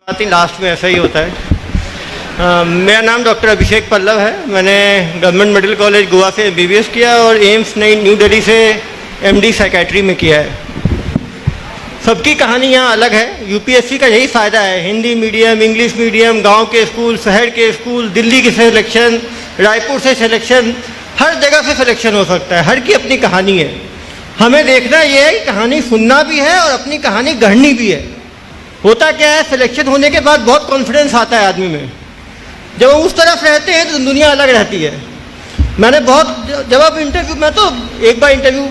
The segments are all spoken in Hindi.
बात ही लास्ट में ऐसा ही होता है। मेरा नाम डॉक्टर अभिषेक पल्लव है। मैंने गवर्नमेंट मेडिकल कॉलेज गोवा से एमबीबीएस किया और एम्स नई न्यू दिल्ली से एमडी साइकेट्री में किया है। सबकी कहानी यहाँ अलग है। यूपीएससी का यही फ़ायदा है, हिंदी मीडियम, इंग्लिश मीडियम, गांव के स्कूल, शहर के स्कूल, दिल्ली की सिलेक्शन, रायपुर से सिलेक्शन, हर जगह से सिलेक्शन हो सकता है। हर की अपनी कहानी है। हमें देखना ये है कि कहानी सुनना भी है और अपनी कहानी गढ़नी भी है। होता क्या है, सिलेक्शन होने के बाद बहुत कॉन्फिडेंस आता है आदमी में। जब हम उस तरफ रहते हैं तो दुनिया अलग रहती है। मैंने जब आप इंटरव्यू, मैं तो एक बार इंटरव्यू,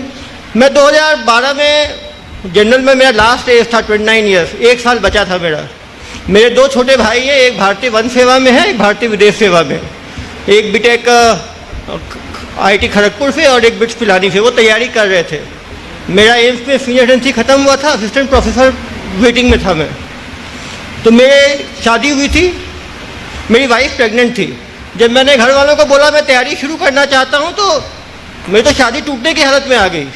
मैं 2012 में जनरल में मेरा लास्ट एज था 29 ईयर्स, 1 साल बचा था मेरा। मेरे 2 छोटे भाई हैं, एक भारतीय वन सेवा में है, एक भारतीय विदेश सेवा में। एक बीटेक IIT खड़गपुर से और एक बिट्स पिलानी से, वो तैयारी कर रहे थे। मेरा एम्स में सीनियर रेजिडेंसी ख़त्म हुआ था, असिस्टेंट प्रोफेसर वेटिंग में था मैं। तो मेरी शादी हुई थी, मेरी वाइफ प्रेग्नेंट थी। जब मैंने घर वालों को बोला मैं तैयारी शुरू करना चाहता हूँ तो मेरी तो शादी टूटने की हालत में आ गई।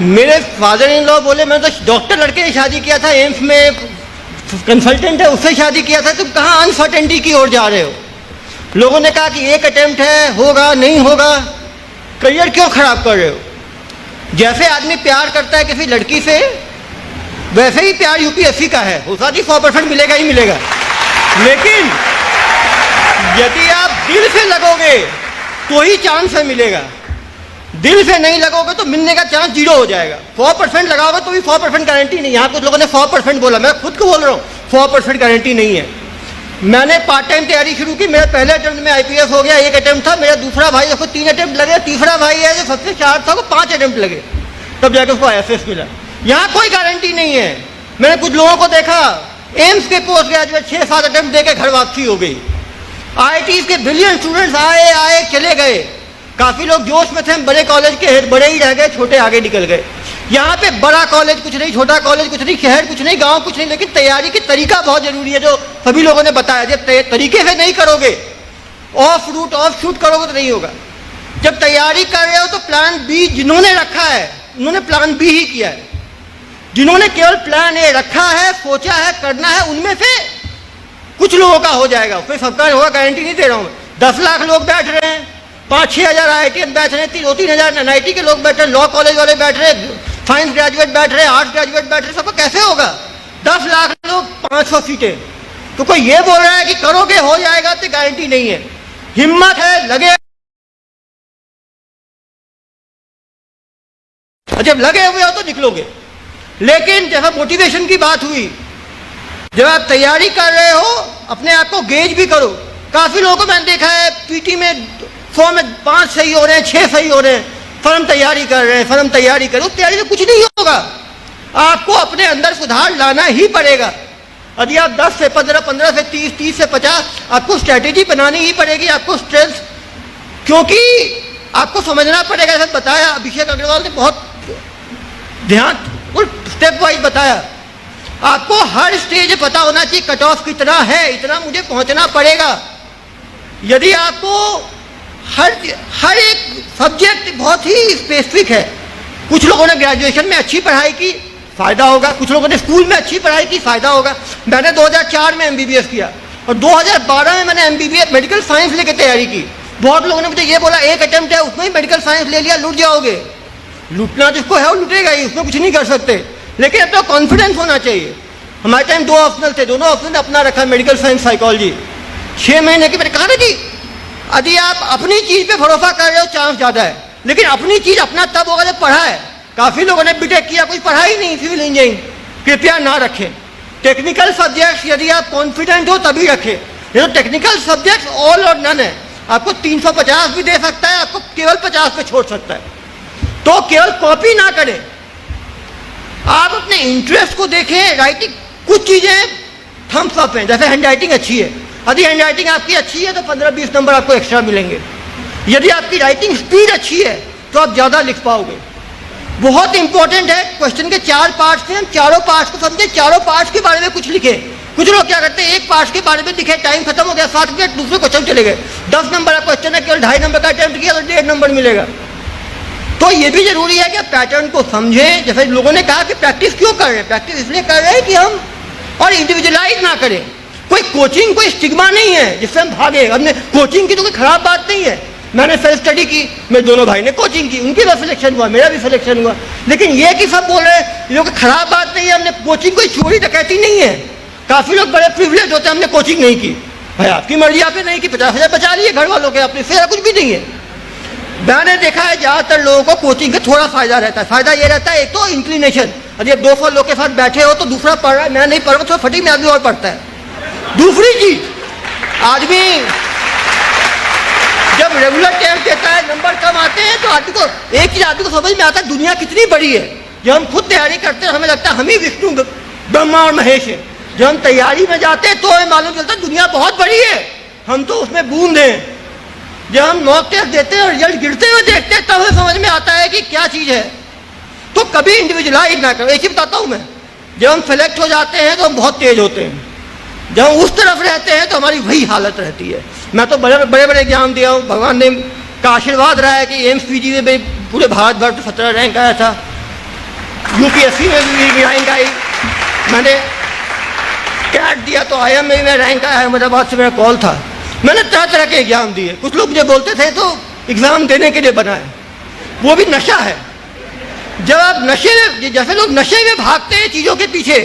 मेरे फादर इन लॉ बोले मैं तो डॉक्टर लड़के से शादी किया था, एम्स में कंसल्टेंट है उससे शादी किया था, तुम कहाँ अनसर्टेनिटी की ओर जा रहे हो। लोगों ने कहा कि एक अटेम्प्ट है, होगा नहीं होगा, करियर क्यों खराब कर रहे हो। जैसे आदमी प्यार करता है किसी लड़की से, वैसे ही प्यार यूपीएससी का है। हो सकता है 100% मिलेगा ही मिलेगा, लेकिन यदि आप दिल से लगोगे तो ही चांस है मिलेगा। दिल से नहीं लगोगे तो मिलने का चांस 0 हो जाएगा। 100% लगाओगे तो भी 100% गारंटी नहीं। यहाँ कुछ लोगों ने 100% बोला, मैं खुद को बोल रहा हूँ 100% गारंटी नहीं है। मैंने पार्ट टाइम तैयारी शुरू की, मेरा पहले अटेम्प्ट में IPS हो गया, 1 अटेम्प्ट था। मेरा दूसरा भाई उसको 3 अटेम्प्ट लगे, तीसरा भाई है जो सबसे शार्प था वो 5 अटेम्प्ट लगे, तब जाकर उसको IFS मिला। यहाँ कोई गारंटी नहीं है। मैंने कुछ लोगों को देखा एम्स के पोस्ट ग्रेजुएट 6-7 अटेम्प्ट देकर घर वापसी हो गई। IIT के बिलियन स्टूडेंट्स आए चले गए। काफ़ी लोग जोश में थे, हम बड़े कॉलेज के हेड बड़े ही रह गए, छोटे आगे निकल गए। यहाँ पे बड़ा कॉलेज कुछ नहीं, छोटा कॉलेज कुछ नहीं, शहर कुछ नहीं, गांव कुछ नहीं, लेकिन तैयारी की तरीका बहुत जरूरी है, जो सभी लोगों ने बताया। जब तरीके से नहीं करोगे, ऑफ रूट ऑफ शूट करोगे तो नहीं होगा। जब तैयारी कर रहे हो तो प्लान बी जिन्होंने रखा है उन्होंने प्लान बी ही किया है। जिन्होंने केवल प्लान ए रखा है, सोचा है, करना है, उनमें से कुछ लोगों का हो जाएगा, उसमें सबका होगा गारंटी नहीं दे रहा हूँ। 10 लाख लोग बैठ रहे हैं, 5-6 हज़ार IIT बैठ रहे हैं, 2-3 हज़ार NIT के लोग बैठ रहे हैं, लॉ कॉलेज वाले बैठ रहे हैं, साइंस ग्रेजुएट बैठ रहे हैं, आर्ट्स ग्रेजुएट बैठ रहे हैं, सबको कैसे होगा। 10 लाख लोग, 500 सीटें। तो कोई ये बोल रहा है कि करोगे हो जाएगा, तो गारंटी नहीं है। हिम्मत है, लगे, जब लगे हुए हो तो निकलोगे। लेकिन जब मोटिवेशन की बात हुई, जब आप तैयारी कर रहे हो अपने आप को गेज भी करो। काफ़ी लोगों को मैंने देखा है PT में 100 में 5 सही हो रहे हैं, 6 सही हो रहे हैं, फर्म तैयारी कर रहे हैं, फर्म तैयारी करो। तैयारी में कुछ नहीं होगा, आपको अपने अंदर सुधार लाना ही पड़ेगा। यदि आप 10 से 15, 15 से 30, 30 से 50, आपको स्ट्रैटेजी बनानी ही पड़ेगी, आपको स्ट्रेंथ, क्योंकि आपको समझना पड़ेगा। जैसे बताया अभिषेक अग्रवाल ने बहुत ध्यान स्टेप वाइज बताया। आपको हर स्टेज पता होना चाहिए कट ऑफ कितना है, इतना मुझे पहुंचना पड़ेगा। यदि आपको हर एक सब्जेक्ट बहुत ही स्पेसिफिक है। कुछ लोगों ने ग्रेजुएशन में अच्छी पढ़ाई की, फायदा होगा। कुछ लोगों ने स्कूल में अच्छी पढ़ाई की, फायदा होगा। मैंने 2004 में MBBS किया और 2012 में मैंने MBBS मेडिकल साइंस लेके तैयारी की। बहुत लोगों ने मुझे ये बोला 1 अटेम्प्ट है उसमें ही मेडिकल साइंस ले लिया, लूट जाओगे। लूटना जिसको है वो लूटेगा ही, उसमें कुछ नहीं कर सकते। लेकिन अपना कॉन्फिडेंस होना चाहिए। हमारे टाइम 2 ऑप्शनल थे, दोनों ऑप्शन अपना रखा, मेडिकल साइंस, साइकोलॉजी। 6 महीने की मैंने कहा ना कि यदि आप अपनी चीज़ पे भरोसा कर रहे हो चांस ज़्यादा है, लेकिन अपनी चीज़ अपना तब होगा जब पढ़ा है। काफ़ी लोगों ने बीटेक किया, कोई पढ़ा ही नहीं सिविल इंजीनियरिंग, कृपया ना रखें। टेक्निकल सब्जेक्ट्स यदि आप कॉन्फिडेंट हो तभी रखें। ये तो टेक्निकल सब्जेक्ट्स ऑल और नन है, आपको 350 भी दे सकता है, आपको केवल 50 पे छोड़ सकता है। तो केवल कॉपी ना करें, आप अपने इंटरेस्ट को देखें। राइटिंग कुछ चीज़ें थम्स अप हैं, जैसे हैंड राइटिंग अच्छी है। यदि हैंड राइटिंग आपकी अच्छी है तो 15-20 नंबर आपको एक्स्ट्रा मिलेंगे। यदि आपकी राइटिंग स्पीड अच्छी है तो आप ज़्यादा लिख पाओगे। बहुत इंपॉर्टेंट है। क्वेश्चन के 4 पार्ट्स हैं, हम चारों पार्ट्स को समझे, चारों पार्ट्स के बारे में कुछ लिखे। कुछ लोग क्या करते हैं, एक पार्ट के बारे में लिखे, टाइम खत्म हो गया, 7 मिनट, दूसरे क्वेश्चन चले गए। 10 नंबर का क्वेश्चन है, केवल 2.5 नंबर का अटेम्प्ट किया तो 1.5 नंबर मिलेगा। तो ये भी जरूरी है कि आप पैटर्न को समझें। जैसे लोगों ने कहा कि प्रैक्टिस क्यों कर रहे हैं, प्रैक्टिस इसलिए कर रहे हैं कि हम और इंडिविजुअलाइज ना करें। कोई कोचिंग कोई स्टिग्मा नहीं है जिससे हम भागे। हमने कोचिंग की तो कोई खराब बात नहीं है। मैंने सेल्फ स्टडी की, मेरे दोनों भाई ने कोचिंग की, उनकी भी सिलेक्शन हुआ, मेरा भी सिलेक्शन हुआ। लेकिन ये कि सब बोल रहे हैं ये खराब बात नहीं है, हमने कोचिंग कोई चोरी डकैती नहीं है। काफी लोग बड़े प्रिविलेज होते हैं, हमने कोचिंग नहीं की। भाई आपकी मर्जी, आपने नहीं की, 50,000 बचा लिए घर वालों के, अपने फिर कुछ भी नहीं है। मैंने देखा है ज्यादातर लोगों को कोचिंग का थोड़ा फायदा रहता है। फायदा ये रहता है, एक तो इंक्लिनेशन, यदि आप 200 लोग के साथ बैठे हो तो दूसरा पढ़ रहा है, मैं नहीं पढ़ रहा तो फटी में आदमी और पढ़ता है। दूसरी चीज, आदमी जब रेगुलर टेस्ट देता है, नंबर कम आते हैं तो आदमी को एक चीज आदमी को समझ में आता है, दुनिया कितनी बड़ी है। जब हम खुद तैयारी करते हैं हमें लगता है हम ही विष्णु ब्रह्मा और महेश है। जब हम तैयारी में जाते हैं तो हमें मालूम चलता है दुनिया बहुत बड़ी है, हम तो उसमें बूंद हैं। जब हम मॉक टेस्ट देते हैं और रिजल्ट गिरते हुए देखते हैं तब हमें समझ में आता है कि क्या चीज है। तो कभी इंडिविजुअलाइज ना करो। एक ही बताता हूं मैं, जब हम सेलेक्ट हो जाते हैं तो हम बहुत तेज होते हैं, जब हम उस तरफ रहते हैं तो हमारी वही हालत रहती है। मैं तो बड़े बड़े एग्जाम दिया हूँ, भगवान ने का आशीर्वाद रहा है कि एम्स पीजी में भी पूरे भारत भर 17 रैंक आया था, यूपीएससी में भी रैंक आई, मैंने कैट दिया तो IIM में मैं रैंक आया, अहमदाबाद से मेरा कॉल था। मैंने तरह तरह के एग्जाम दिए। कुछ लोग मुझे बोलते थे तो एग्जाम देने के लिए बनाए, वो भी नशा है। जब आप नशे में, जैसे लोग नशे में भागते हैं चीजों के पीछे,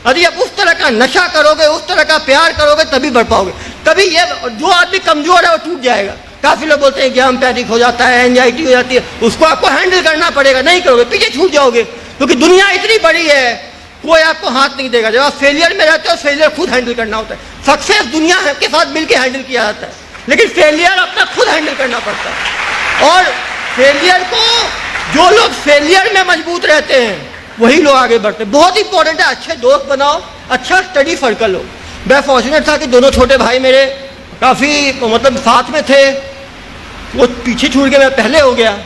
यदि आप उस तरह का नशा करोगे, उस तरह का प्यार करोगे तभी बढ़ पाओगे। तभी ये जो आदमी कमजोर है वो टूट जाएगा। काफी लोग बोलते हैं एग्जाम पैनिक हो जाता है, एंजाइटी हो जाती है, उसको आपको हैंडल करना पड़ेगा। नहीं करोगे पीछे छूट जाओगे, क्योंकि दुनिया इतनी बड़ी है कोई आपको हाथ नहीं देगा। जब आप फेलियर में रहते हो फेलियर खुद हैंडल करना होता है। सक्सेस दुनिया के साथ मिलकर हैंडल किया जाता है, लेकिन फेलियर अपना खुद हैंडल करना पड़ता है। और फेलियर को, जो लोग फेलियर में मजबूत रहते हैं वही लोग आगे बढ़ते हैं। बहुत इंपॉर्टेंट है, अच्छे दोस्त बनाओ, अच्छा स्टडी सर्कल हो। मैं फॉर्चुनेट था कि दोनों छोटे भाई मेरे काफ़ी मतलब साथ में थे, वो पीछे छूट के मैं पहले हो गया।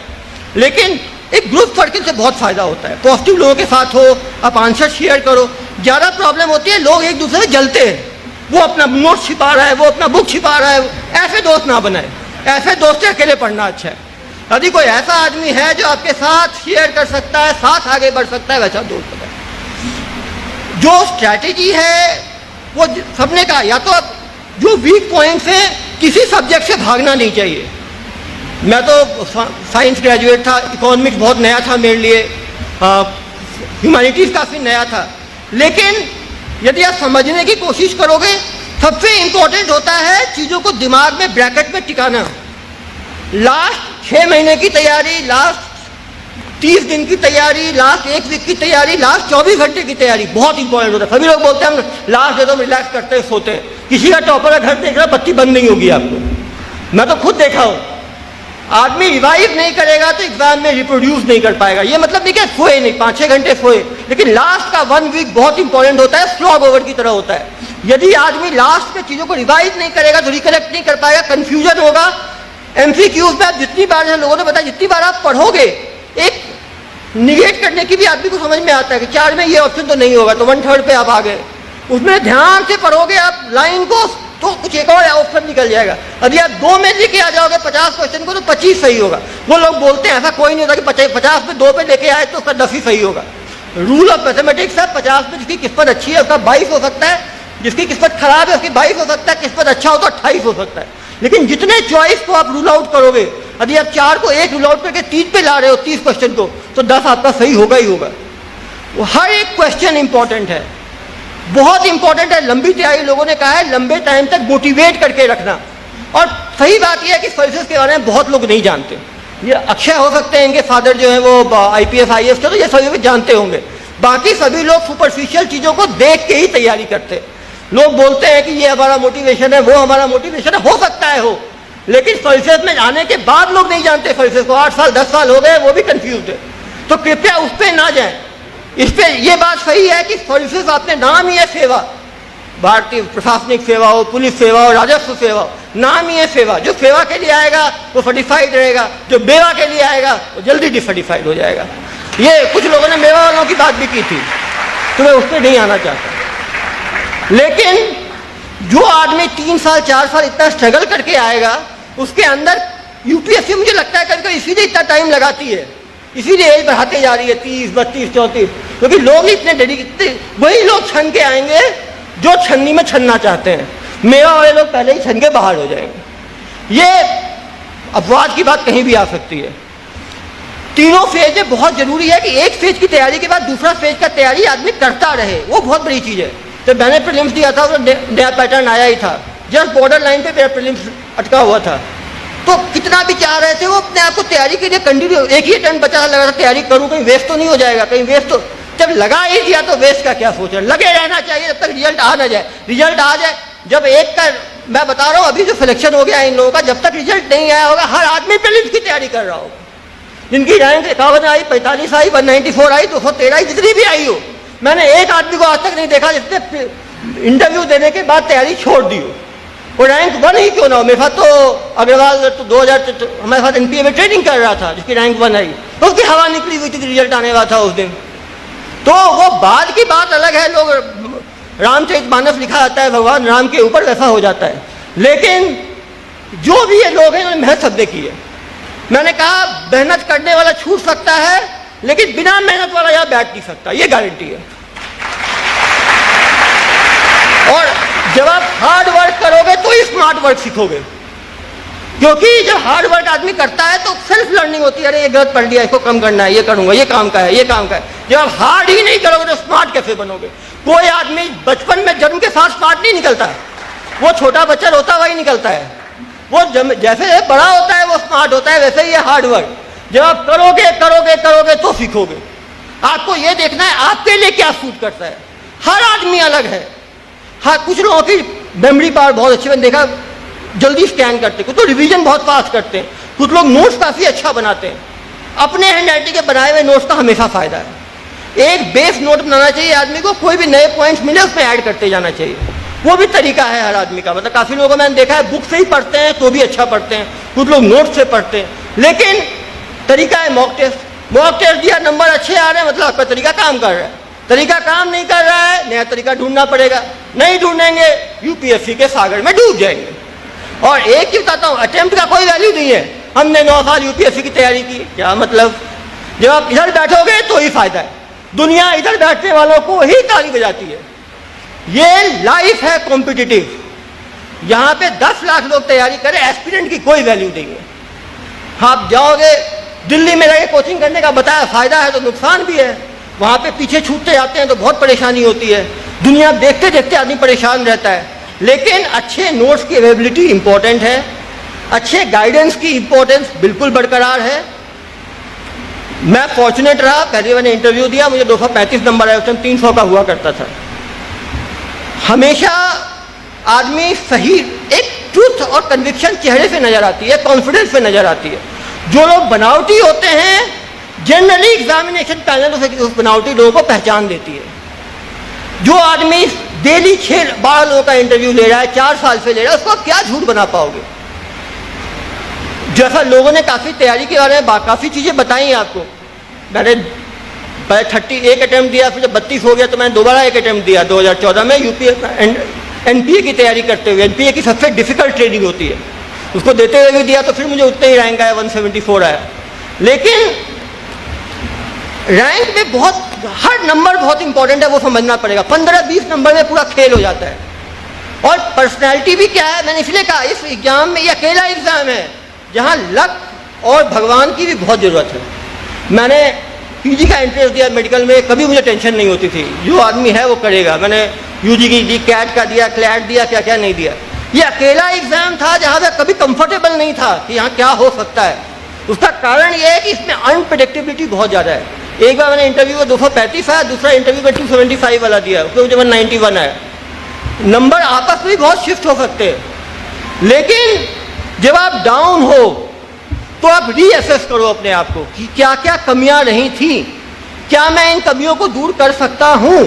लेकिन एक ग्रुप सर्कल से बहुत फायदा होता है। पॉजिटिव लोगों के साथ हो, आप आंसर शेयर करो। ज़्यादा प्रॉब्लम होती है लोग एक दूसरे से जलते हैं, वो अपना नोट छिपा रहा है, वो अपना बुक छिपा रहा है। ऐसे दोस्त ना बनाए, ऐसे दोस्त से अकेले पढ़ना अच्छा है। यदि कोई ऐसा आदमी है जो आपके साथ शेयर कर सकता है, साथ आगे बढ़ सकता है, वैसा दोस्त बनाए। जो स्ट्रैटेजी है वो सबने कहा, या तो आप जो वीक पॉइंट्स हैं, किसी सब्जेक्ट से भागना नहीं चाहिए। मैं तो साइंस ग्रेजुएट था, इकोनॉमिक्स बहुत नया था मेरे लिए, ह्यूमैनिटीज़ काफ़ी नया था। लेकिन यदि आप समझने की कोशिश करोगे, सबसे इम्पोर्टेंट होता है चीज़ों को दिमाग में ब्रैकेट में टिकाना। लास्ट 6 महीने की तैयारी, लास्ट 30 दिन की तैयारी, लास्ट 1 वीक की तैयारी, लास्ट 24 घंटे की तैयारी बहुत इंपॉर्टेंट होता है। सभी लोग बोलते हैं हम लास्ट डे तो रिलैक्स करते हैं, सोते हैं। किसी का टॉपर का घर देख रहा, बत्ती बंद नहीं होगी आपको। मैं तो खुद देखा हूँ, आदमी रिवाइव नहीं करेगा तो एग्जाम में रिप्रोड्यूस नहीं कर पाएगा। ये मतलब नहीं कि सोए नहीं, 5-6 घंटे सोए, लेकिन लास्ट का 1 वीक बहुत इंपॉर्टेंट होता है, स्लॉग ओवर की तरह होता है। यदि आदमी लास्ट में चीज़ों को रिवाइव नहीं करेगा तो रिकलेक्ट नहीं कर पाएगा, कन्फ्यूजन होगा। MCQs में आप जितनी बार, लोगों ने बताया, जितनी बार आप पढ़ोगे, एक निगेट करने की भी आदमी को समझ में आता है कि 4 में ये ऑप्शन तो नहीं होगा, तो 1/3 पे आप आ गए। उसमें ध्यान से पढ़ोगे आप लाइन को तो कुछ एक और ऑप्शन निकल जाएगा। यदि आप 2 में लेके आ जाओगे 50 क्वेश्चन को तो 25 सही होगा। वो लोग बोलते हैं ऐसा कोई नहीं होता कि 50 में 2 पे लेके आए तो उसका 10 ही सही होगा। रूल ऑफ मैथमेटिक्स है, 50 में जिसकी किस्मत अच्छी है उसका 22 हो सकता है, जिसकी किस्मत खराब है उसकी 22 हो सकता है, किस्मत अच्छा हो तो 28 हो सकता है। लेकिन जितने चॉइस को आप रूल आउट करोगे, यदि आप 4 को 1 रूल आउट करके 3 पे ला रहे हो 30 क्वेश्चन को, तो 10 आपका सही होगा ही होगा। वो हर एक क्वेश्चन इंपॉर्टेंट है, बहुत इंपॉर्टेंट है। लंबी तैयारी, लोगों ने कहा है लंबे टाइम तक मोटिवेट करके रखना। और सही बात यह है कि सर्विसेज के बारे में बहुत लोग नहीं जानते। ये अक्षय हो सकते हैं, इनके फादर जो है वो IPS IAS थे, तो ये सभी जानते होंगे। बाकी सभी लोग सुपरफिशियल चीज़ों को देख के ही तैयारी करते हैं। लोग बोलते हैं कि ये हमारा मोटिवेशन है, वो हमारा मोटिवेशन है, हो सकता है हो, लेकिन सर्विसेज में आने के बाद लोग नहीं जानते सर्विसेज को। 8 साल 10 साल हो गए, वो भी कंफ्यूज है। तो कृपया उस पर ना जाएं। इस पे ये बात सही है कि सर्विसेज अपने नाम ही है सेवा, भारतीय प्रशासनिक सेवा हो, पुलिस सेवा हो, राजस्व सेवा हो, नाम ही है सेवा। जो सेवा के लिए आएगा वो सर्टिफाइड रहेगा, जो मेवा के लिए आएगा वो जल्दी डिसर्टिफाइड हो जाएगा। ये कुछ लोगों ने मेवा वालों की बात भी की थी, तो मैं उस पर नहीं आना चाहता। लेकिन जो आदमी 3 साल 4 साल इतना स्ट्रगल करके आएगा, उसके अंदर यूपीएससी मुझे लगता है कभी-कभी इसीलिए इतना टाइम लगाती है, इसीलिए एज बढ़ाते जा रही है 30, 32, 34, क्योंकि लोग इतने डेडिकेटेड, वही लोग छन के आएंगे जो छन्नी में छनना चाहते हैं। मेवा वाले लोग पहले ही छन के बाहर हो जाएंगे। ये अपवाद की बात कहीं भी आ सकती है। तीनों फेज में बहुत जरूरी है कि एक फेज की तैयारी के बाद दूसरा फेज का तैयारी आदमी करता रहे, वो बहुत बड़ी चीज़ है। तो मैंने प्रीलिम्स दिया था, वो नया पैटर्न आया ही था, जस्ट बॉर्डर लाइन पे मेरा प्रीलिम्स अटका हुआ था। तो कितना भी चाह रहे थे वो अपने आप को तैयारी के लिए कंटिन्यू, एक ही अटेम्प्ट बचा लगा था, तैयारी करूँ कहीं वेस्ट तो नहीं हो जाएगा, कहीं वेस्ट तो, जब लगा ही दिया तो वेस्ट का क्या सोच रहे, लगे रहना चाहिए जब तक रिजल्ट आ ना जाए। रिजल्ट आ जाए, जब एक का, मैं बता रहा हूँ अभी जो सिलेक्शन हो गया इन लोगों का, जब तक रिजल्ट नहीं आया होगा हर आदमी प्रीलिम्स की तैयारी कर रहा होगा। जिनकी रैंक 51 आई, 45 आई, 194 आई, 213 आई, जितनी भी आई हो, मैंने एक आदमी को आज तक नहीं देखा जिसने इंटरव्यू देने के बाद तैयारी छोड़ दी हो। वो रैंक 1 ही क्यों ना हो। मेरे साथ तो अग्रवाल तो 2000 हमारे साथ एनपीए में ट्रेनिंग कर रहा था, जिसकी रैंक 1 आई, तो उसकी हवा निकली हुई थी, रिजल्ट आने वाला था उस दिन। तो वो बाद की बात अलग है, लोग रामचरितमानस लिखा जाता है, भगवान राम के ऊपर वैसा हो जाता है, लेकिन जो भी ये लोग हैं उन्होंने मेहनत सबने की है। मैंने कहा मेहनत करने वाला छूट सकता है, लेकिन बिना मेहनत वाला यहाँ बैठ नहीं सकता, ये गारंटी है। और जब आप हार्ड वर्क करोगे तो ही स्मार्ट वर्क सीखोगे, क्योंकि जब हार्ड वर्क आदमी करता है तो सेल्फ लर्निंग होती है, अरे ये गलत पढ़ लिया, इसको कम करना है, ये करूंगा, ये काम का है, ये काम का है। जब आप हार्ड ही नहीं करोगे तो स्मार्ट कैसे बनोगे। कोई आदमी बचपन में जन्म के साथ स्मार्ट नहीं निकलता है, वो छोटा बच्चा रोता हुआ ही निकलता है। वो जैसे बड़ा होता है वो स्मार्ट होता है, वैसे ही है हार्ड वर्क। जब आप करोगे करोगे करोगे तो सीखोगे। आपको ये देखना है आपके लिए क्या सूट करता है। हर आदमी अलग है। हाँ, कुछ लोगों की मेमोरी पावर बहुत अच्छी, मैंने देखा जल्दी स्कैन करते, कुछ तो रिवीजन बहुत फास्ट करते हैं, कुछ लोग नोट्स काफ़ी अच्छा बनाते हैं। अपने हैंडराइटिंग के बनाए हुए नोट्स का हमेशा फायदा है। एक बेस नोट बनाना चाहिए आदमी को, कोई भी नए पॉइंट्स मिले उसमें ऐड करते जाना चाहिए, वो भी तरीका है हर आदमी का। मतलब काफ़ी लोगों को मैंने देखा है बुक से ही पढ़ते हैं तो भी अच्छा पढ़ते हैं, कुछ लोग नोट से पढ़ते हैं, लेकिन तरीका है मॉक टेस्ट। मॉक टेस्ट दिया, नंबर अच्छे आ रहे हैं, मतलब आपका तरीका काम कर रहा है। तरीका काम नहीं कर रहा है, नया तरीका ढूंढना पड़ेगा। नहीं ढूंढेंगे यूपीएससी के सागर में डूब जाएंगे। और एक ही बताता हूँ, अटेम्प्ट का कोई वैल्यू नहीं है। हमने 9 साल यूपीएससी की तैयारी की, क्या मतलब। जब आप इधर बैठोगे तो ही फायदा है, दुनिया इधर बैठने वालों को ही ताली बजाती है। ये लाइफ है कॉम्पिटिटिव, यहाँ पे 10 लाख लोग तैयारी करें, एस्पिरेंट की कोई वैल्यू नहीं है। आप जाओगे दिल्ली में रह कोचिंग करने का बताया, फायदा है तो नुकसान भी है। वहाँ पे पीछे छूटते जाते हैं तो बहुत परेशानी होती है, दुनिया देखते देखते आदमी परेशान रहता है। लेकिन अच्छे नोट्स की अवेलेबिलिटी इंपॉर्टेंट है, अच्छे गाइडेंस की इंपॉर्टेंस बिल्कुल बरकरार है। मैं फॉर्चुनेट रहा, पहले मैंने इंटरव्यू दिया, मुझे 235 नंबर आया, उस टाइम 300 का हुआ करता था। हमेशा आदमी सही, एक ट्रूथ और कन्विक्शन चेहरे से नजर आती है, कॉन्फिडेंस पे नजर आती है। जो लोग बनावटी होते हैं, जनरली एग्जामिनेशन पैनल उस बनावटी लोगों को पहचान देती है। जो आदमी डेली 6-12 लोगों का इंटरव्यू ले रहा है, 4 साल से ले रहा है, उसको क्या झूठ बना पाओगे। जैसा लोगों ने काफ़ी तैयारी के बारे में काफ़ी चीज़ें बताई आपको। मैंने पहले 31 अटैम्प्ट दिया, फिर जब 32 हो गया तो मैंने दोबारा एक अटैम्प्ट दिया 2014 में एनपीए की तैयारी करते हुए। एनपीए की सबसे डिफिकल्ट ट्रेनिंग होती है, उसको देते हुए भी दिया तो फिर मुझे उतने ही रैंक आया, 174 आया। लेकिन रैंक में बहुत, हर नंबर बहुत इंपॉर्टेंट है, वो समझना पड़ेगा। 15-20 नंबर में पूरा खेल हो जाता है। और पर्सनैलिटी भी क्या है, मैंने इसलिए कहा इस एग्जाम में ये अकेला एग्जाम है जहाँ लक और भगवान की भी बहुत ज़रूरत है। मैंने पीजी का एंट्रेंस दिया मेडिकल में, कभी मुझे टेंशन नहीं होती थी, जो आदमी है वो करेगा। मैंने यूजी की दी, कैट का दिया, क्लैट दिया, क्या क्या नहीं दिया। ये अकेला एग्जाम था जहाँ मैं कभी कंफर्टेबल नहीं था कि यहाँ क्या हो सकता है। उसका कारण ये है कि इसमें अनप्रेडिक्टेबिलिटी बहुत ज़्यादा है। एक बार मैंने इंटरव्यू में 235 आया, दूसरा इंटरव्यू में 275 वाला दिया, उसमें मुझे 191 आया। नंबर आपस में बहुत शिफ्ट हो सकते हैं, लेकिन जब आप डाउन हो तो आप रीअसेस करो अपने आप को कि क्या क्या कमियां रही थी, क्या मैं इन कमियों को दूर कर सकता हूं।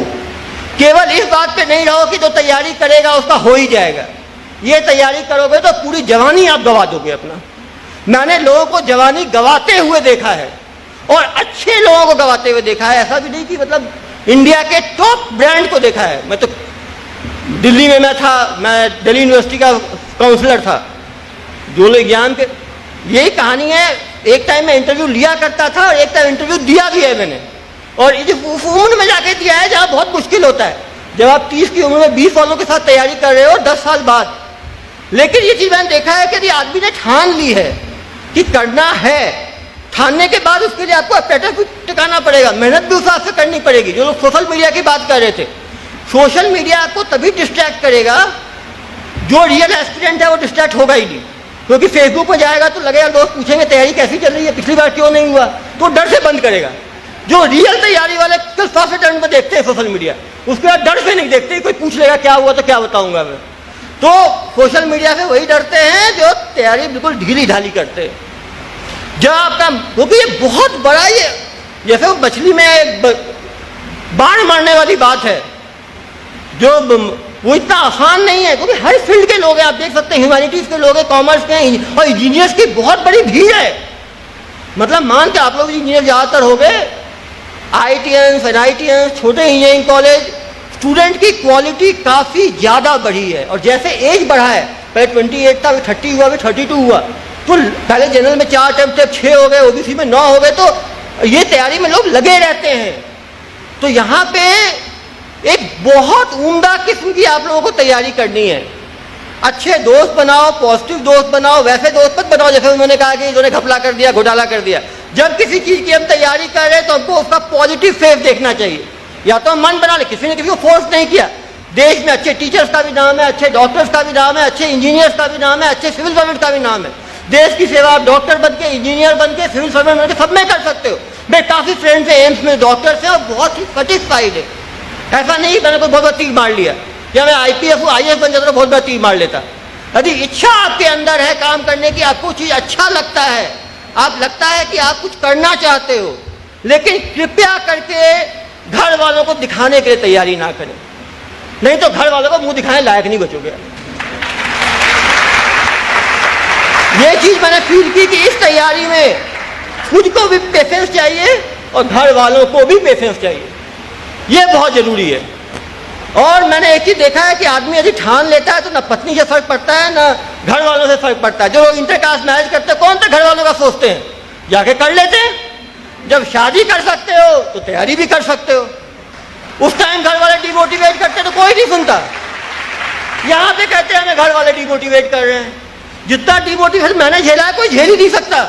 केवल इस बात पे नहीं रहो कि जो तैयारी करेगा उसका हो ही जाएगा। ये तैयारी करोगे तो पूरी जवानी आप गवा दोगे अपना। मैंने लोगों को जवानी गवाते हुए देखा है और अच्छे लोगों को गवाते हुए देखा है। ऐसा भी नहीं कि मतलब इंडिया के टॉप ब्रांड को देखा है। मैं तो दिल्ली में मैं था, मैं दिल्ली यूनिवर्सिटी का काउंसलर था, जो लोग एग्जाम के, यही कहानी है। एक टाइम मैं इंटरव्यू लिया करता था और एक टाइम इंटरव्यू दिया भी है मैंने, और ये जो उम्र में जाके दिया है जहाँ बहुत मुश्किल होता है। जब आप 30 की उम्र में 20 वालों के साथ तैयारी कर रहे हो 10 साल बाद। लेकिन ये चीज मैंने देखा है कि यदि आदमी ने ठान ली है कि करना है, ठानने के बाद उसके लिए आपको अपरेटस भी टिकाना पड़ेगा, मेहनत भी उस हिसाब से करनी पड़ेगी। जो लोग सोशल मीडिया की बात कर रहे थे, सोशल मीडिया आपको तभी डिस्ट्रैक्ट करेगा, जो रियल एस्पिरेंट है वो डिस्ट्रैक्ट होगा ही नहीं। क्योंकि फेसबुक पर जाएगा तो लगेगा, दोस्त पूछेंगे तैयारी कैसी चल रही है, पिछली बार क्यों नहीं हुआ, तो डर से बंद करेगा। जो रियल तैयारी वाले कल फर्स्ट अटेम्प्ट में देखते हैं सोशल मीडिया, उसके बाद डर से नहीं देखते, कोई पूछ लेगा क्या हुआ तो क्या बताऊंगा मैं। तो सोशल मीडिया से वही डरते हैं जो तैयारी बिल्कुल ढीली ढाली करते हैं। जब आपका, क्योंकि ये बहुत बड़ा, ये जैसे वो मछली में बाण मारने वाली बात है, जो वो इतना आसान नहीं है। क्योंकि हर फील्ड के लोग हैं, आप देख सकते हैं, ह्यूमैनिटीज के लोग हैं, कॉमर्स के हैं, और इंजीनियर्स की बहुत बड़ी भीड़ है। मतलब मान के आप लोग इंजीनियर ज़्यादातर हो गए, IITians, NITians, छोटे इंजीनियरिंग कॉलेज, स्टूडेंट की क्वालिटी काफ़ी ज़्यादा बढ़ी है। और जैसे एज बढ़ा है, पहले 28 था, 30 हुआ, 32 हुआ, तो पहले जनरल में 4 अटेम्प्ट थे, 6 हो गए, OBC में 9 हो गए, तो ये तैयारी में लोग लगे रहते हैं। तो यहाँ पे एक बहुत उम्दा किस्म की आप लोगों को तैयारी करनी है। अच्छे दोस्त बनाओ, पॉजिटिव दोस्त बनाओ, वैसे दोस्त मत बनाओ जैसे उन्होंने कहा कि इन्होंने घपला कर दिया, घोटाला कर दिया। जब किसी चीज़ की हम तैयारी कर रहे हैं तो हमको उसका पॉजिटिव फेस देखना चाहिए। या तो हम मन बना ले, किसी ने किसी को फोर्स नहीं किया। देश में अच्छे टीचर्स का भी नाम है, अच्छे डॉक्टर्स का भी नाम है, अच्छे इंजीनियर्स का भी नाम है, अच्छे सिविल सर्वेंट का भी नाम है। देश की सेवा आप डॉक्टर बन के, इंजीनियर बन के, सिविल सर्वेंट बन के सब में कर सकते हो। मेरे काफ़ी फ्रेंड्स हैं एम्स में डॉक्टर्स हैं और बहुत ही सेटिस्फाइड है। ऐसा नहीं मैंने कोई बहुत बड़ा तीर मार लिया, या मैं IPS IAS बन जाता तो बहुत बड़ा तीर मार लेता। यदि इच्छा आपके अंदर है काम करने की, आपको चीज़ अच्छा लगता है, आप लगता है कि आप कुछ करना चाहते हो, लेकिन कृपया करके घर वालों को दिखाने के लिए तैयारी ना करें, नहीं तो घर वालों को मुंह दिखाने लायक नहीं बचोगे। ये चीज मैंने फील की कि इस तैयारी में खुद को भी पेशेंस चाहिए और घर वालों को भी पेशेंस चाहिए, ये बहुत जरूरी है। और मैंने एक चीज देखा है कि आदमी यदि ठान लेता है तो ना पत्नी से फर्क पड़ता है ना घर वालों से फर्क पड़ता है। जो लोग इंटरकास्ट मैरिज करते हैं कौन सा घर वालों का सोचते हैं, जाके कर लेते हैं। जब शादी कर सकते हो तो तैयारी भी कर सकते हो। उस टाइम घर वाले डिमोटिवेट करते तो कोई नहीं सुनता। यहाँ पे कहते हैं हमें घर वाले डिमोटिवेट कर रहे हैं। जितना डिमोटिवेशन मैंने झेला है कोई झेल ही नहीं सकता।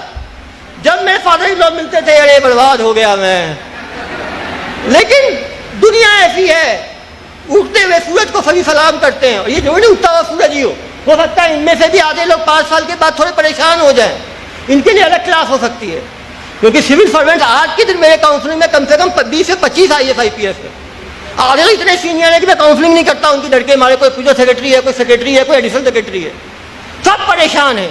जब मेरे फादर इन लॉ मिलते थे, अरे बर्बाद हो गया मैं। लेकिन दुनिया ऐसी है, उगते हुए सूरज को सभी सलाम करते हैं। और ये जो नहीं उगता हुआ सूरज ही हो सकता है इनमें से भी आधे लोग 5 साल के बाद थोड़े परेशान हो जाएं, इनके लिए अलग क्लास हो सकती है। क्योंकि सिविल सर्वेंट आज के दिन मेरे काउंसलिंग में कम से कम 20 से 25 IAS IPS है। आधे लोग इतने सीनियर है कि मैं काउंसलिंग नहीं करता उनकी लड़के मारे, कोई पूजा सेक्रेटरी है, कोई सेक्रेटरी है, कोई एडिशनल सेक्रेटरी है, सब परेशान है।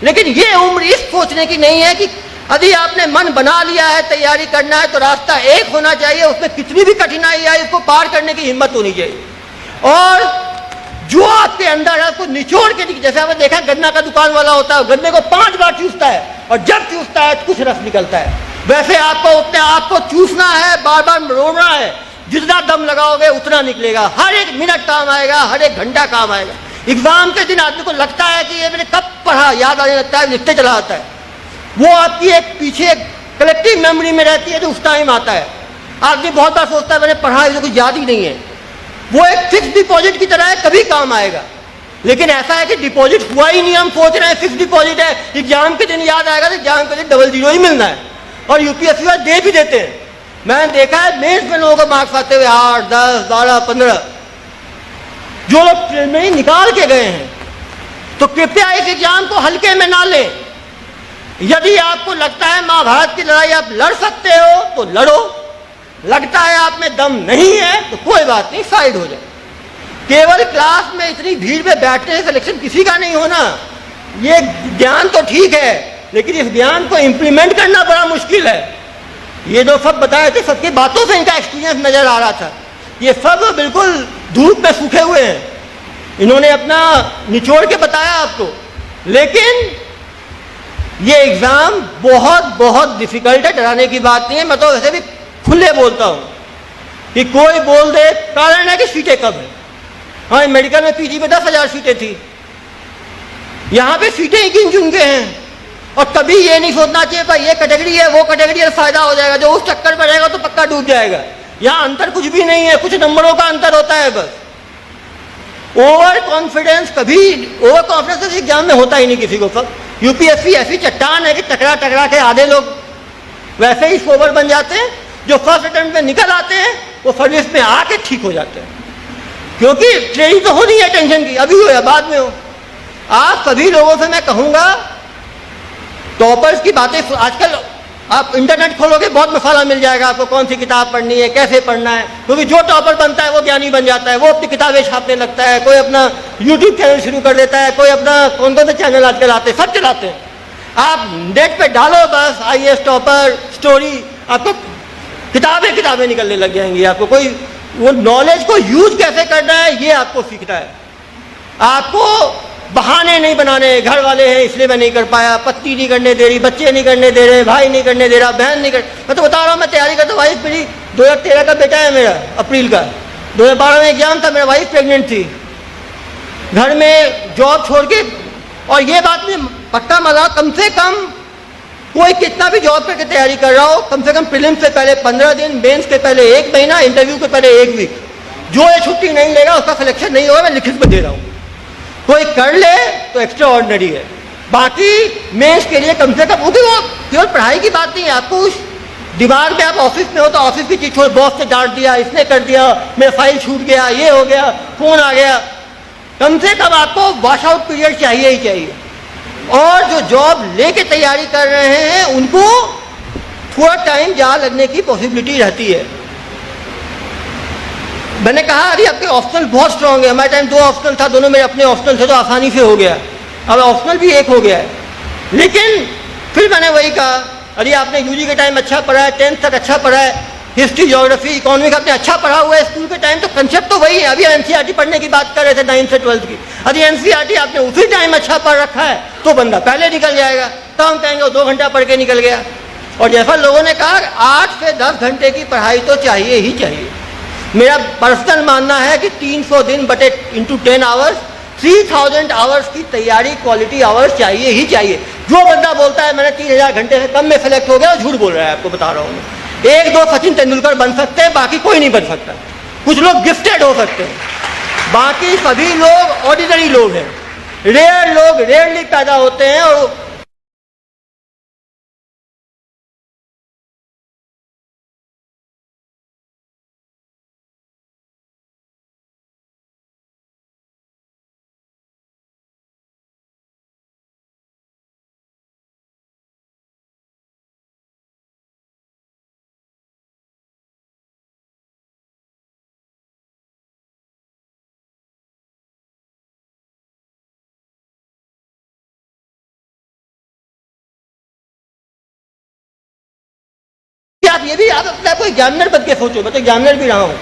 लेकिन ये उम्र इस सोचने की नहीं है कि यदि आपने मन बना लिया है तैयारी करना है तो रास्ता एक होना चाहिए, उसमें कितनी भी कठिनाई आए उसको पार करने की हिम्मत होनी चाहिए। और जो आपके अंदर है उसको निचोड़ के, जैसे आपने देखा गन्ना का दुकान वाला होता है, गन्ने को 5 बार चूसता है और जब चूसता है तो कुछ रस निकलता है। वैसे आपको उतने आपको चूसना है, बार बार रोना है, जितना दम लगाओगे उतना निकलेगा। हर एक मिनट काम आएगा, हर एक घंटा काम आएगा। एग्जाम के दिन आदमी को लगता है कि ये मैंने कब पढ़ा, याद आने लगता है, लिखते चला आता है। वो आपकी एक पीछे कलेक्टिव मेमोरी में रहती है, जो उस टाइम आता है। आदमी बहुत बार सोचता है मैंने पढ़ा, इसे कुछ याद ही नहीं है। वो एक फिक्स डिपॉजिट की तरह है, कभी काम आएगा। लेकिन ऐसा है कि डिपॉजिट हुआ ही नहीं, हम सोच रहे हैं फिक्स डिपॉजिट है, एग्जाम के दिन याद आएगा तो एग्जाम के दिन 00 ही मिलना है। और UPSC वाले दे भी देते हैं। मैंने देखा है मेंस में लोगों को मार्क्स आते हुए 8, 10, 12, 15, जो लोग में निकाल के गए हैं। तो कृपया इस एग्जाम को हल्के में ना लें। यदि आपको लगता है महाभारत की लड़ाई आप लड़ सकते हो तो लड़ो, लगता है आप में दम नहीं है तो कोई बात नहीं, साइड हो जाए। केवल क्लास में इतनी भीड़ में बैठने से सिलेक्शन किसी का नहीं होना। ये ज्ञान तो ठीक है, लेकिन इस ज्ञान को इंप्लीमेंट करना बड़ा मुश्किल है। ये जो सब बताए थे, सबकी बातों से इनका एक्सपीरियंस नजर आ रहा था। ये सब बिल्कुल धूप में सूखे हुए हैं। इन्होंने अपना निचोड़ के बताया आपको। लेकिन ये एग्जाम बहुत बहुत डिफिकल्ट है, डराने की बात नहीं है। मैं तो वैसे भी खुले बोलता हूं कि कोई बोल दे, कारण है कि सीटें कब है। हाँ, मेडिकल में PG में 10,000 सीटें थी, यहां पे सीटें ही गिन चुन के हैं। और कभी ये नहीं सोचना चाहिए भाई ये कैटेगरी है वो कैटेगरी है, फायदा हो जाएगा। जो उस चक्कर में रहेगा तो पक्का डूब जाएगा। यहाँ अंतर कुछ भी नहीं है, कुछ नंबरों का अंतर होता है बस। Over confidence over confidence exam में होता ही नहीं किसी को। यूपीएससी ऐसी चट्टान है कि टकरा टकरा के आधे लोग वैसे ही सोबर बन जाते हैं, जो फर्स्ट अटेम्प्ट में निकल आते हैं वो सर्विस में आके ठीक हो जाते हैं, क्योंकि ट्रेनिंग तो होनी है टेंशन की, अभी हो या बाद में हो। आप सभी लोगों से मैं कहूँगा, टॉपर्स की बातें आजकल आप इंटरनेट खोलोगे बहुत मसाला मिल जाएगा आपको, कौन सी किताब पढ़नी है, कैसे पढ़ना है, क्योंकि जो टॉपर बनता है वो ज्ञानी बन जाता है, वो अपनी किताबें छापने लगता है, कोई अपना यूट्यूब चैनल शुरू कर देता है, कोई अपना कौन कौन से चैनल आजकल आते हैं, सब चलाते हैं। आप नेट पे डालो बस IAS टॉपर स्टोरी, आपको किताबें निकलने लग जाएंगी। आपको कोई वो नॉलेज को यूज कैसे करना है ये आपको सीखना है। आपको बहाने नहीं बनाने, घर वाले हैं इसलिए मैं नहीं कर पाया, पत्नी नहीं करने दे रही, बच्चे नहीं करने दे रहे, भाई नहीं करने दे रहा, बहन नहीं कर, मैं तो बता रहा हूँ मैं तैयारी करता, वाइफ मेरी 2013 का बेटा है मेरा, अप्रैल का, 2012 में एग्जाम था, मेरा वाइफ प्रेग्नेंट थी, घर में जॉब छोड़ के, और ये बात में पक्का मजा, कम से कम कोई कितना भी जॉब करके तैयारी कर रहा हो, कम से कम प्रीलिम्स से पहले 15 दिन, मेंस के पहले 1 महीना, इंटरव्यू के पहले 1 वीक, जो ये छुट्टी नहीं लेगा उसका सिलेक्शन नहीं होगा, मैं लिखित में दे रहा हूँ। कोई कर ले तो एक्स्ट्रा ऑर्डिनरी है, बाकी मेंस के लिए कम से कम, वो केवल पढ़ाई की बात नहीं है, आपको उस दिमाग में, आप ऑफिस में हो तो ऑफिस की चीज छोड़, बॉस ने डांट दिया, इसने कर दिया, मेरा फाइल छूट गया, ये हो गया, फोन आ गया, कम से कम आपको वॉश आउट पीरियड चाहिए ही चाहिए। और जो जॉब लेके तैयारी कर रहे हैं उनको थोड़ा टाइम ज़्यादा लगने की पॉसिबिलिटी रहती है। मैंने कहा अरे आपके ऑप्शनल बहुत स्ट्रांग है, हमारे टाइम 2 ऑप्शनल था, दोनों मेरे अपने ऑप्शनल थे तो आसानी से हो गया, अब ऑप्शनल भी 1 हो गया है। लेकिन फिर मैंने वही कहा, अरे आपने यूजी के टाइम अच्छा पढ़ा है, 10th तक अच्छा पढ़ा है, हिस्ट्री ज्योग्राफी इकोनॉमिक आपने अच्छा पढ़ा हुआ है, स्कूल के टाइम तो कंसेप्ट तो वही है। अभी NCERT पढ़ने की बात कर रहे थे 9th से 12th की, अरे NCERT आपने उसी टाइम अच्छा पढ़ रखा है तो बंदा पहले निकल जाएगा, तो हम कहेंगे वो 2 घंटा पढ़ के निकल गया। और जैसा लोगों ने कहा 8 से 10 घंटे की पढ़ाई तो चाहिए ही चाहिए। मेरा पर्सनल मानना है कि 300 दिन बटे इंटू 10 आवर्स, 3000 आवर्स की तैयारी क्वालिटी आवर्स चाहिए ही चाहिए। जो बंदा बोलता है मैंने 3000 घंटे से कम में सेलेक्ट हो गया, झूठ बोल रहा है, आपको बता रहा हूँ। 1-2 सचिन तेंदुलकर बन सकते हैं, बाकी कोई नहीं बन सकता। कुछ लोग गिफ्टेड हो सकते हैं, बाकी सभी लोग ऑर्डिनरी लोग हैं। रेयर लोग रेयरली पैदा होते हैं। और आप ये भी आप अपने आपको एग्जामिनर बन के सोचो, मैं तो एग्जामिनर भी रहा हूँ।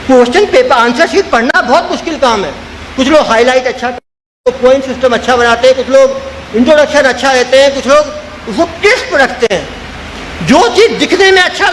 क्वेश्चन पेपर आंसर शीट पढ़ना बहुत मुश्किल काम है। कुछ लोग हाईलाइट अच्छा, पॉइंट सिस्टम अच्छा बनाते हैं, कुछ लोग इंट्रोडक्शन अच्छा देते हैं, कुछ लोग उसको क्रिस्प रखते हैं। जो चीज दिखने में अच्छा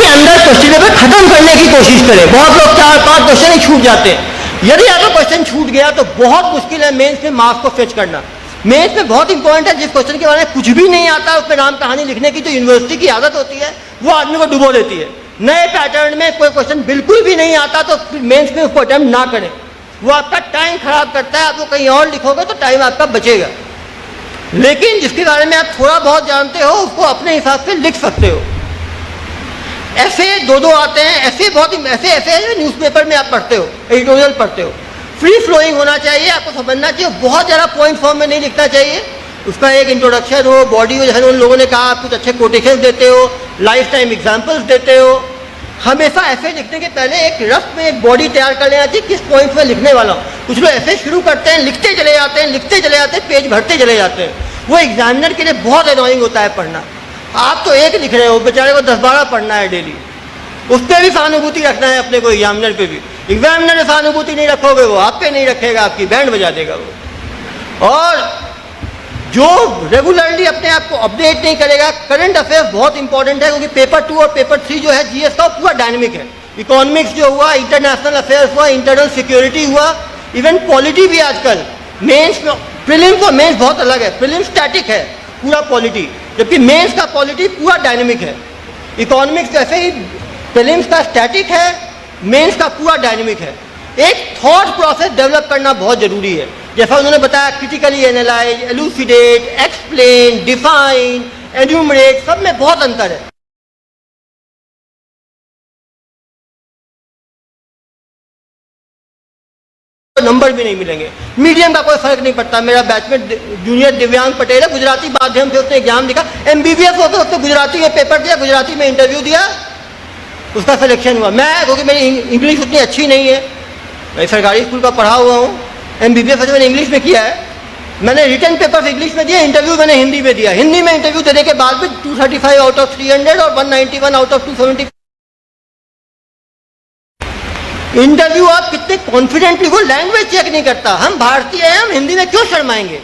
अंदर क्वेश्चन पेपर खत्म करने की कोशिश करें। बहुत लोग 4-5 क्वेश्चन ही छूट जाते हैं। यदि आपका क्वेश्चन छूट गया तो बहुत मुश्किल है मेंस में मार्क्स को फेच करना। मेंस में बहुत इंपॉर्टेंट है, जिस क्वेश्चन के बारे में कुछ भी नहीं आता उसमें नाम कहानी लिखने की जो यूनिवर्सिटी की आदत होती है वो आदमी को डुबो देती है। नए पैटर्न में कोई क्वेश्चन बिल्कुल भी नहीं आता तो मेंस में उसको अटेम्प्ट ना करें, वो आपका टाइम खराब करता है। आपको कहीं और लिखोगे तो टाइम आपका बचेगा। लेकिन जिसके बारे में आप थोड़ा बहुत जानते हो उसको अपने हिसाब से लिख सकते हो। ऐसे 2-2 आते हैं, ऐसे बहुत ऐसे न्यूज़पेपर में आप पढ़ते हो, एडिटोरियल पढ़ते हो। फ्री फ्लोइंग होना चाहिए, आपको समझना चाहिए, बहुत ज़्यादा पॉइंट फॉर्म में नहीं लिखना चाहिए। उसका एक इंट्रोडक्शन हो, बॉडी हो, जैसे उन लोगों ने कहा आप कुछ अच्छे कोटेशन देते हो, लाइफ टाइम एग्जाम्पल्स देते हो, हमेशा ऐसे लिखने के पहले एक रफ में एक बॉडी तैयार कर लेना चाहिए, किस पॉइंट में लिखने वाला हूँ। कुछ लोग ऐसे शुरू करते हैं, लिखते चले जाते हैं, लिखते चले जाते हैं, पेज भरते चले जाते हैं। वो एग्जामिनर के लिए बहुत अनोइंग होता है पढ़ना। आप तो एक लिख रहे हो, बेचारे को 10-12 पढ़ना है डेली। उस पर भी सहानुभूति रखना है अपने को, एग्जामिनर पे भी। एग्जामिनर में सहानुभूति नहीं रखोगे, वो आप पे नहीं रखेगा, आपकी बैंड बजा देगा वो। और जो रेगुलरली अपने आप को अपडेट नहीं करेगा, करंट अफेयर्स बहुत इंपॉर्टेंट है, क्योंकि पेपर 2 और पेपर 3 जो है जीएस का पूरा डायनेमिक है। इकोनॉमिक्स जो हुआ, इंटरनेशनल अफेयर्स हुआ, इंटरनल सिक्योरिटी हुआ, इवन पॉलिटी भी आजकल मेंस में, प्रीलिम्स और मेंस बहुत अलग है। प्रीलिम्स स्टैटिक है पूरा पॉलिटी, जबकि मेंस का पॉलिटी पूरा डायनेमिक है। इकोनॉमिक्स जैसे ही प्रीलिम्स का स्टैटिक है, मेंस का पूरा डायनेमिक है। एक थॉट प्रोसेस डेवलप करना बहुत जरूरी है। जैसा उन्होंने बताया, critically analyse, elucidate, explain, define, enumerate, सब में बहुत अंतर है। नंबर भी नहीं मिलेंगे। मीडियम का कोई फर्क नहीं पड़ता। मेरा बैचमेट जूनियर दिव्यांग पटेल है, गुजराती माध्यम से उसने एग्जाम लिखा, एमबीबीएस हो तो उसने गुजराती में पेपर दिया, गुजराती में इंटरव्यू दिया, उसका सिलेक्शन हुआ। मैं, क्योंकि मेरी इंग्लिश उतनी अच्छी नहीं है, मैं सरकारी स्कूल का पढ़ा हुआ हूँ, एमबीबीएस मैंने इंग्लिश में किया है, मैंने रिटर्न पेपर इंग्लिश में दिया, इंटरव्यू मैंने हिंदी में दिया। हिंदी में इंटरव्यू देने के बाद भी 235 आउट ऑफ 300 और 191 आउट ऑफ 270। इंटरव्यू आप कितने कॉन्फिडेंटली, वो लैंग्वेज चेक नहीं करता। हम भारतीय हैं, हम हिंदी में क्यों शर्माएंगे?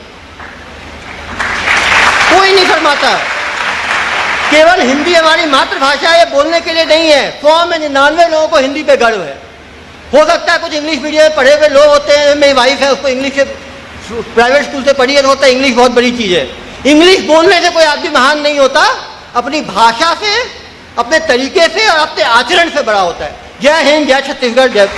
कोई नहीं शर्माता। केवल हिंदी हमारी मातृभाषा है, बोलने के लिए नहीं है। 100 में 99 लोगों को हिंदी पे गर्व है। हो सकता है कुछ इंग्लिश मीडियम में पढ़े हुए लोग होते हैं, मेरी वाइफ है, उसको इंग्लिश से प्राइवेट स्कूल से पढ़ी है, तो होता है इंग्लिश बहुत बड़ी चीज़ है। इंग्लिश बोलने से कोई आदमी महान नहीं होता, अपनी भाषा से, अपने तरीके से और अपने आचरण से बड़ा होता है। जय हिंद, जय छत्तीसगढ़, जय।